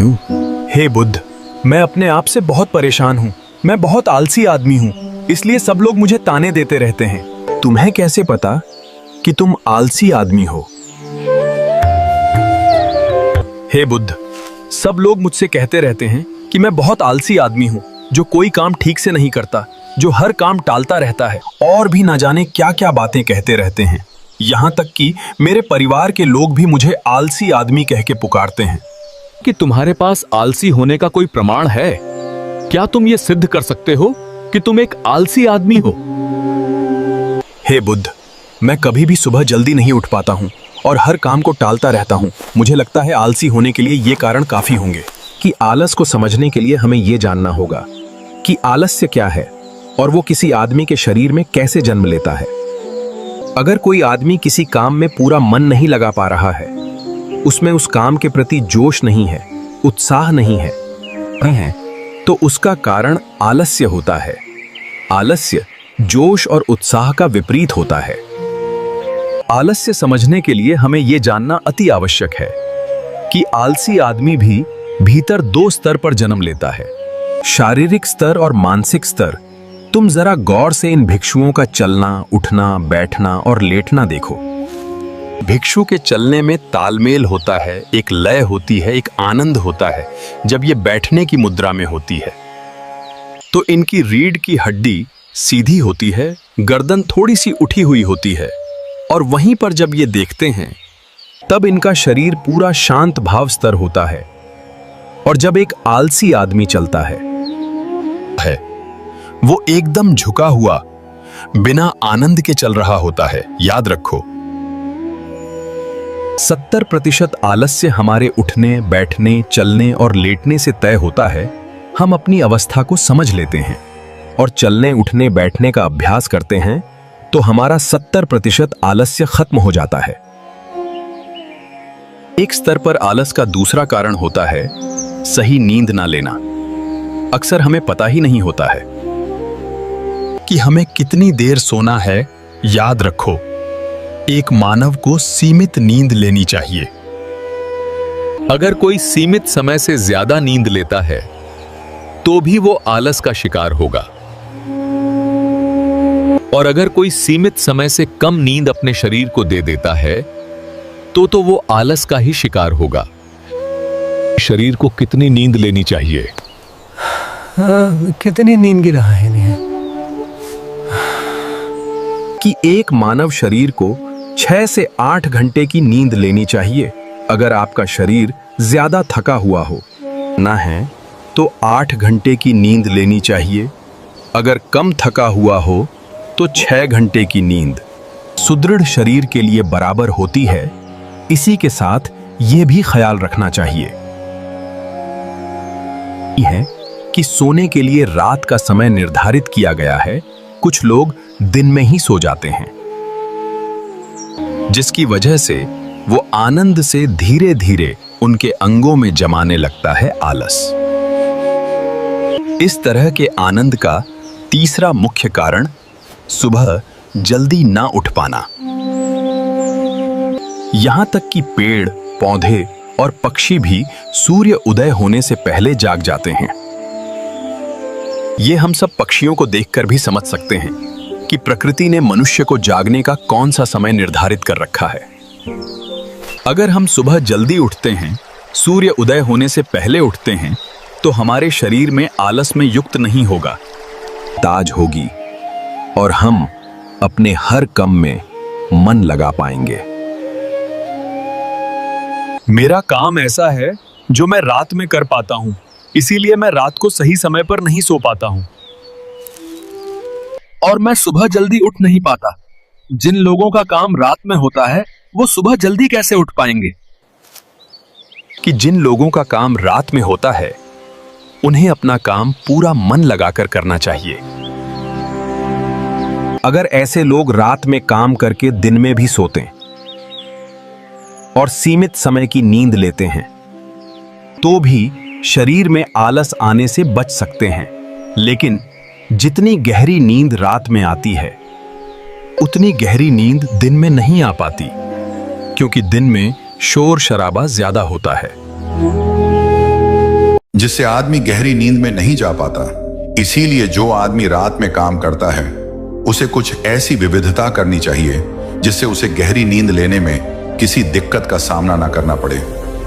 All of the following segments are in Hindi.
हे बुद्ध, मैं अपने आप से बहुत परेशान हूँ। मैं बहुत आलसी आदमी हूँ, इसलिए सब लोग मुझे ताने देते रहते हैं। तुम्हें कैसे पता कि तुम आलसी आदमी हो? हे बुद्ध, सब लोग मुझसे कहते रहते हैं कि मैं बहुत आलसी आदमी हूँ, जो कोई काम ठीक से नहीं करता, जो हर काम टालता रहता है और भी ना जाने क्या क्या बातें कहते रहते हैं। यहाँ तक कि मेरे परिवार के लोग भी मुझे आलसी आदमी कह के पुकारते हैं। कि तुम्हारे पास आलसी होने का कोई प्रमाण है? क्या तुम ये सिद्ध कर सकते हो कि तुम एक आलसी आदमी हो? हे बुद्ध, मैं कभी भी सुबह जल्दी नहीं उठ पाता हूँ और हर काम को टालता रहता हूँ। मुझे लगता है आलसी होने के लिए ये कारण काफी होंगे। कि आलस को समझने के लिए हमें ये जानना होगा कि आलस्य क्या है और वो किसी आदमी के शरीर में कैसे जन्म लेता है। अगर कोई आदमी किसी काम में पूरा मन नहीं लगा पा रहा है, उसमें उस काम के प्रति जोश नहीं है, उत्साह नहीं है, तो उसका कारण आलस्य होता है। आलस्य जोश और उत्साह का विपरीत होता है। आलस्य समझने के लिए हमें यह जानना अति आवश्यक है कि आलसी आदमी भी भीतर दो स्तर पर जन्म लेता है, शारीरिक स्तर और मानसिक स्तर। तुम जरा गौर से इन भिक्षुओं का चलना, उठना, बैठना और लेटना देखो। भिक्षु के चलने में तालमेल होता है, एक लय होती है, एक आनंद होता है जब ये बैठने की मुद्रा में होती है। तो इनकी रीढ़ की हड्डी सीधी होती है, गर्दन थोड़ी सी उठी हुई होती है, और वहीं पर जब ये देखते हैं तब इनका शरीर पूरा शांत भाव स्तर होता है। और जब एक आलसी आदमी चलता है वो एकदम झुका हुआ, बिना आनंद के चल रहा होता है। याद रखो, 70% आलस्य हमारे उठने, बैठने, चलने और लेटने से तय होता है। हम अपनी अवस्था को समझ लेते हैं और चलने, उठने, बैठने का अभ्यास करते हैं तो हमारा 70% आलस्य खत्म हो जाता है। एक स्तर पर आलस का दूसरा कारण होता है सही नींद ना लेना। अक्सर हमें पता ही नहीं होता है कि हमें कितनी देर सोना है। याद रखो, एक मानव को सीमित नींद लेनी चाहिए। अगर कोई सीमित समय से ज्यादा नींद लेता है तो भी वो आलस का शिकार होगा, और अगर कोई सीमित समय से कम नींद अपने शरीर को दे देता है तो वो आलस का ही शिकार होगा। शरीर को कितनी नींद लेनी चाहिए? कितनी नींद गिरा है इन्हें? कि एक मानव शरीर को 6 से 8 घंटे की नींद लेनी चाहिए। अगर आपका शरीर ज्यादा थका हुआ हो ना है तो 8 घंटे की नींद लेनी चाहिए। अगर कम थका हुआ हो तो 6 घंटे की नींद सुदृढ़ शरीर के लिए बराबर होती है। इसी के साथ यह भी ख्याल रखना चाहिए कि सोने के लिए रात का समय निर्धारित किया गया है। कुछ लोग दिन में ही सो जाते हैं, जिसकी वजह से वो आनंद से धीरे धीरे उनके अंगों में जमाने लगता है आलस। इस तरह के आनंद का तीसरा मुख्य कारण सुबह जल्दी ना उठ पाना। यहां तक कि पेड़, पौधे और पक्षी भी सूर्य उदय होने से पहले जाग जाते हैं। ये हम सब पक्षियों को देखकर भी समझ सकते हैं कि प्रकृति ने मनुष्य को जागने का कौन सा समय निर्धारित कर रखा है। अगर हम सुबह जल्दी उठते हैं, सूर्य उदय होने से पहले उठते हैं, तो हमारे शरीर में आलस में युक्त नहीं होगा, ताज होगी और हम अपने हर काम में मन लगा पाएंगे। मेरा काम ऐसा है जो मैं रात में कर पाता हूं, इसीलिए मैं रात को सही समय पर नहीं सो पाता हूं और मैं सुबह जल्दी उठ नहीं पाता। जिन लोगों का काम रात में होता है वो सुबह जल्दी कैसे उठ पाएंगे? कि जिन लोगों का काम रात में होता है उन्हें अपना काम पूरा मन लगाकर करना चाहिए। अगर ऐसे लोग रात में काम करके दिन में भी सोते और सीमित समय की नींद लेते हैं तो भी शरीर में आलस आने से बच सकते हैं। लेकिन जितनी गहरी नींद रात में आती है उतनी गहरी नींद दिन में नहीं आ पाती, क्योंकि दिन में शोर शराबा ज्यादा होता है। जिससे आदमी गहरी नींद में नहीं जा पाता। इसीलिए जो आदमी रात में काम करता है उसे कुछ ऐसी विविधता करनी चाहिए जिससे उसे गहरी नींद लेने में किसी दिक्कत का सामना ना करना पड़े।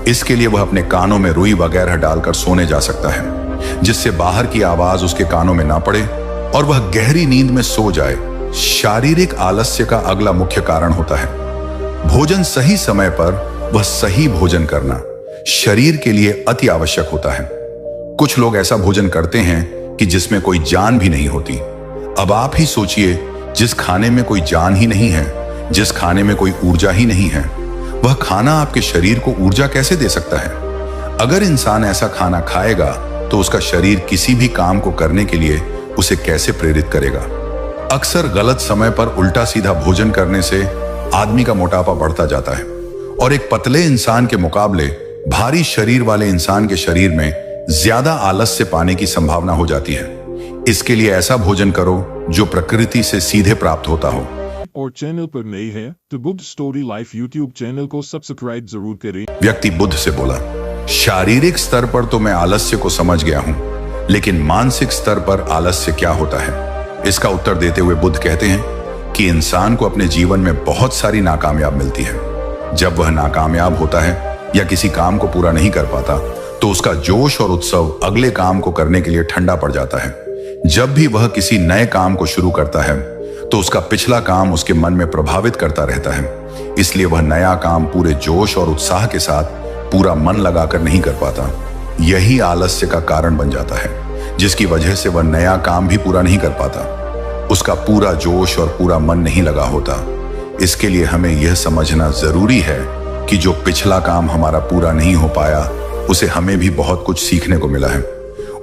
इसके लिए वह अपने कानों में रुई वगैरह डालकर सोने जा सकता है, जिससे बाहर की आवाज उसके कानों में ना पड़े और वह गहरी नींद में सो जाए। शारीरिक आलस्य का अगला मुख्य कारण होता है भोजन। सही समय पर वह सही भोजन करना शरीर के लिए अति आवश्यक होता है। कुछ लोग ऐसा भोजन करते हैं कि जिसमें कोई जान भी नहीं होती। अब आप ही सोचिए, जिस खाने में कोई जान ही नहीं है, जिस खाने में कोई ऊर्जा ही नहीं है, वह खाना आपके शरीर को ऊर्जा कैसे दे सकता है? अगर इंसान ऐसा खाना खाएगा तो उसका शरीर किसी भी काम को करने के लिए उसे कैसे प्रेरित करेगा? अक्सर गलत समय पर उल्टा सीधा भोजन करने से आदमी का मोटापा बढ़ता जाता है और एक पतले इंसान के मुकाबले भारी शरीर वाले इंसान के शरीर में ज्यादा आलस्य पाने की संभावना हो जाती है। इसके लिए ऐसा भोजन करो जो प्रकृति से सीधे प्राप्त होता हो। और चैनल पर नए हैं तो Buddha story life YouTube channel को सब्सक्राइब जरूर करें। व्यक्ति बुद्ध से बोला, शारीरिक स्तर पर तो मैं आलस्य को समझ गया हूं, लेकिन मानसिक स्तर पर आलस्य क्या होता है? इसका उत्तर देते हुए बुद्ध कहते हैं कि इंसान को अपने जीवन में बहुत सारी नाकामयाब मिलती है। जब वह नाकामयाब होता है या किसी काम को पूरा नहीं कर पाता तो उसका जोश और उत्सव अगले काम को करने के लिए ठंडा पड़ जाता है। जब भी वह किसी नए काम को शुरू करता है तो उसका पिछला काम उसके मन में प्रभावित करता रहता है, इसलिए वह नया काम पूरे जोश और उत्साह के साथ पूरा मन लगाकर नहीं कर पाता। यही आलस्य का कारण बन जाता है, जिसकी वजह से वह नया काम भी पूरा नहीं कर पाता। उसका पूरा जोश और पूरा मन नहीं लगा होता। इसके लिए हमें यह समझना जरूरी है कि जो पिछला काम हमारा पूरा नहीं हो पाया उसे हमें भी बहुत कुछ सीखने को मिला है,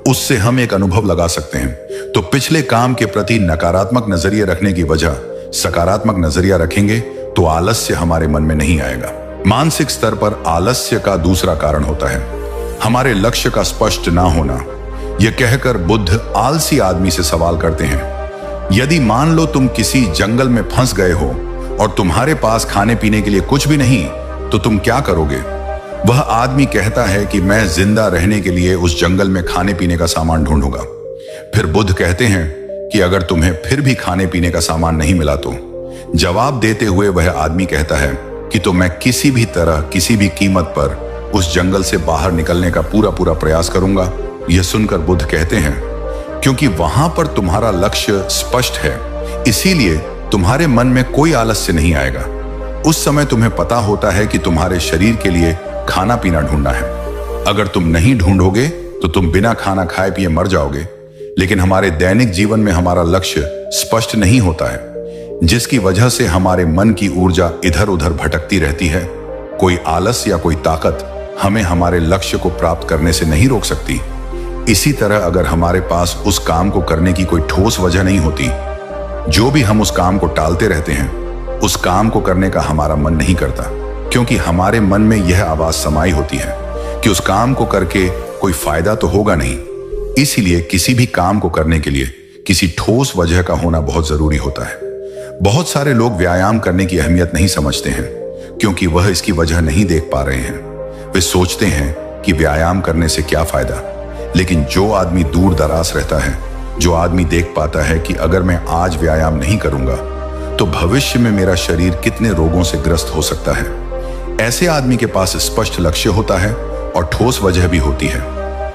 उससे हम एक अनुभव लगा सकते हैं। तो पिछले काम के प्रति नकारात्मक नजरिए रखने की वजह सकारात्मक नजरिया रखेंगे तो आलस्य हमारे मन में नहीं आएगा। मानसिक स्तर पर आलस्य का दूसरा कारण होता है हमारे लक्ष्य का स्पष्ट ना होना। यह कहकर बुद्ध आलसी आदमी से सवाल करते हैं, यदि मान लो तुम किसी जंगल में फंस गए हो और तुम्हारे पास खाने पीने के लिए कुछ भी नहीं, तो तुम क्या करोगे? वह आदमी कहता है कि मैं जिंदा रहने के लिए उस जंगल में खाने पीने का सामान ढूंढूंगा। फिर बुद्ध कहते हैं कि अगर तुम्हें फिर भी खाने पीने का सामान नहीं मिला तो? जवाब देते हुए वह आदमी कहता है कि तो मैं किसी भी तरह किसी भी कीमत पर उस जंगल से बाहर निकलने का पूरा प्रयास करूंगा। यह सुनकर बुद्ध कहते हैं, क्योंकि वहां पर तुम्हारा लक्ष्य स्पष्ट है, इसीलिए तुम्हारे मन में कोई आलस्य नहीं आएगा। उस समय तुम्हें पता होता है कि तुम्हारे शरीर के लिए खाना पीना ढूंढना है। अगर तुम नहीं ढूंढोगे तो तुम बिना खाना खाए पिए मर जाओगे। लेकिन हमारे दैनिक जीवन में हमारा लक्ष्य स्पष्ट नहीं होता है, जिसकी वजह से हमारे मन की ऊर्जा इधर उधर भटकती रहती है। कोई आलस या कोई ताकत हमें हमारे लक्ष्य को प्राप्त करने से नहीं रोक सकती। इसी तरह अगर हमारे पास उस काम को करने की कोई ठोस वजह नहीं होती, जो भी हम उस काम को टालते रहते हैं, उस काम को करने का हमारा मन नहीं करता, क्योंकि हमारे मन में यह आवाज समाई होती है कि उस काम को करके कोई फायदा तो होगा नहीं। इसीलिए किसी भी काम को करने के लिए किसी ठोस वजह का होना बहुत जरूरी होता है। बहुत सारे लोग व्यायाम करने की अहमियत नहीं समझते हैं, क्योंकि वह इसकी वजह नहीं देख पा रहे हैं। वे सोचते हैं कि व्यायाम करने से क्या फायदा। लेकिन जो आदमी दूर दराज रहता है, जो आदमी देख पाता है कि अगर मैं आज व्यायाम नहीं करूंगा तो भविष्य में मेरा शरीर कितने रोगों से ग्रस्त हो सकता है, ऐसे आदमी के पास स्पष्ट लक्ष्य होता है और ठोस वजह भी होती है।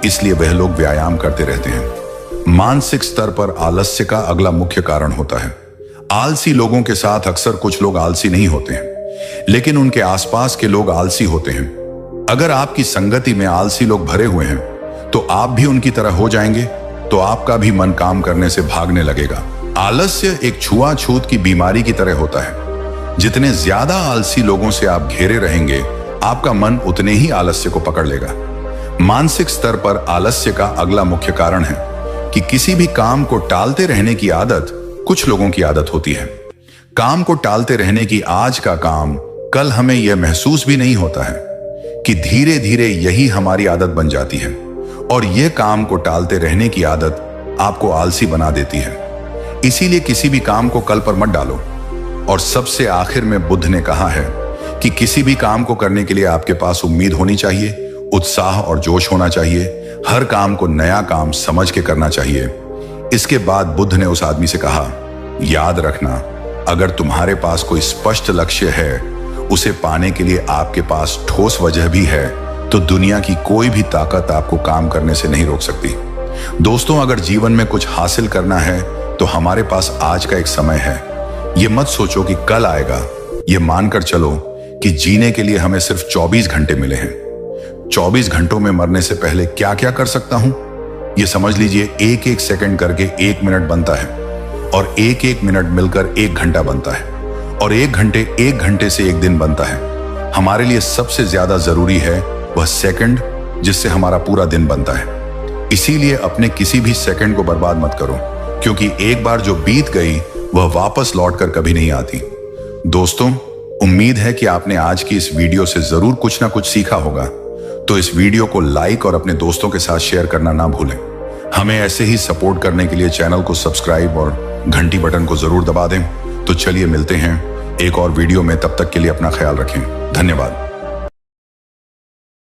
इसलिए वह लोग व्यायाम करते रहते हैं। मानसिक स्तर पर आलस्य का अगला मुख्य कारण होता है आलसी लोगों के साथ अक्सर कुछ लोग आलसी नहीं होते हैं, लेकिन उनके आसपास के लोग आलसी होते हैं। अगर आपकी संगति में आलसी लोग भरे हुए हैं तो आप भी उनकी तरह हो जाएंगे, तो आपका भी मन काम करने से भागने लगेगा। आलस्य एक छुआछूत की बीमारी की तरह होता है। जितने ज्यादा आलसी लोगों से आप घेरे रहेंगे, आपका मन उतने ही आलस्य को पकड़ लेगा। मानसिक स्तर पर आलस्य का अगला मुख्य कारण है कि किसी भी काम को टालते रहने की आदत कुछ लोगों की आदत होती है। काम को टालते रहने की आज का काम कल हमें यह महसूस भी नहीं होता है कि धीरे धीरे यही हमारी आदत बन जाती है, और यह काम को टालते रहने की आदत आपको आलसी बना देती है। इसीलिए किसी भी काम को कल पर मत डालो। और सबसे आखिर में बुद्ध ने कहा है कि किसी भी काम को करने के लिए आपके पास उम्मीद होनी चाहिए, उत्साह और जोश होना चाहिए। हर काम को नया काम समझ के करना चाहिए। इसके बाद बुद्ध ने उस आदमी से कहा, याद रखना, अगर तुम्हारे पास कोई स्पष्ट लक्ष्य है, उसे पाने के लिए आपके पास ठोस वजह भी है, तो दुनिया की कोई भी ताकत आपको काम करने से नहीं रोक सकती। दोस्तों, अगर जीवन में कुछ हासिल करना है तो हमारे पास आज का एक समय है। ये मत सोचो कि कल आएगा, ये मानकर चलो कि जीने के लिए हमें सिर्फ 24 घंटे मिले हैं। 24 घंटों में मरने से पहले क्या क्या कर सकता हूं, ये समझ लीजिए। एक एक सेकंड करके 1 मिनट बनता है, और एक एक मिनट मिलकर 1 घंटा बनता है, और 1 घंटे से 1 दिन बनता है। हमारे लिए सबसे ज्यादा जरूरी है वह सेकंड, जिससे हमारा पूरा दिन बनता है। इसीलिए अपने किसी भी सेकंड को बर्बाद मत करो, क्योंकि एक बार जो बीत गई वह वापस लौटकर कभी नहीं आती। दोस्तों, उम्मीद है कि आपने आज की इस वीडियो से जरूर कुछ ना कुछ सीखा होगा। तो इस वीडियो को लाइक और अपने दोस्तों के साथ शेयर करना ना भूलें। हमें ऐसे ही सपोर्ट करने के लिए चैनल को सब्सक्राइब और घंटी बटन को जरूर दबा दें। तो चलिए मिलते हैं एक और वीडियो में, तब तक के लिए अपना ख्याल रखें। धन्यवाद।